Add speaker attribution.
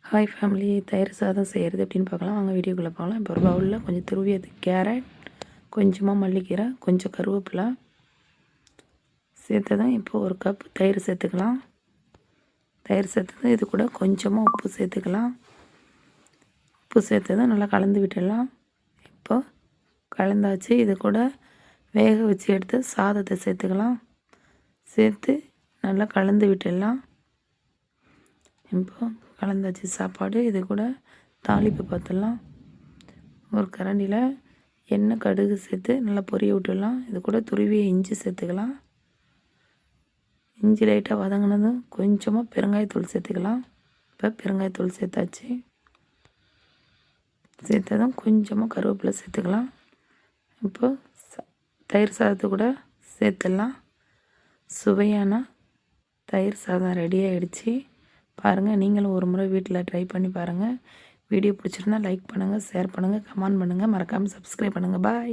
Speaker 1: Hi family, தயிர் சாதம் செய்கிறது எப்படின்னு பார்க்கலாம். வாங்க வீடியோக்குள்ளே பார்க்கலாம். இப்போ ஒரு பவுலில் கொஞ்சம் துருவியது கேரட், கொஞ்சமாக மல்லிக்கீரை, கொஞ்சம் கருவேப்பிலை சேர்த்ததும் இப்போ ஒரு கப் தயிர் சேர்த்துக்கலாம். தயிர் சேர்த்ததும் இது கூட கொஞ்சமாக உப்பு சேர்த்துக்கலாம். உப்பு சேர்த்ததும் நல்லா கலந்து விட்டுடலாம். இப்போ கலந்தாச்சு. இது கூட வேக வச்சு எடுத்து சாதத்தை சேர்த்துக்கலாம். சேர்த்து நல்லா கலந்து விட்டுடலாம். இப்போ கலந்தாச்சு சாப்பாடு. இது கூட தாளிப்பு பார்த்துடலாம். ஒரு கரண்டியில் எண்ணெய் கடுகு சேர்த்து நல்லா பொரிய விட்டுடலாம். இது கூட துருவிய இஞ்சி சேர்த்துக்கலாம். இஞ்சி லைட்டாக வதங்கினதும் கொஞ்சமாக பெருங்காயத்தூள் சேர்த்துக்கலாம். இப்போ பெருங்காயத்தூள் சேர்த்தாச்சு. சேர்த்ததும் கொஞ்சமாக கருவேப்பிலை சேர்த்துக்கலாம். இப்போ தயிர் சாதத்தை கூட சேர்த்துடலாம். சுவையான தயிர் சாதம் ரெடி ஆகிடுச்சு. பாருங்கள், நீங்களும் ஒரு முறை வீட்டில் ட்ரை பண்ணி பாருங்கள். வீடியோ பிடிச்சிருந்தா லைக் பண்ணுங்கள், ஷேர் பண்ணுங்கள், கமெண்ட் பண்ணுங்கள், மறக்காமல் சப்ஸ்கிரைப் பண்ணுங்கள். பாய்.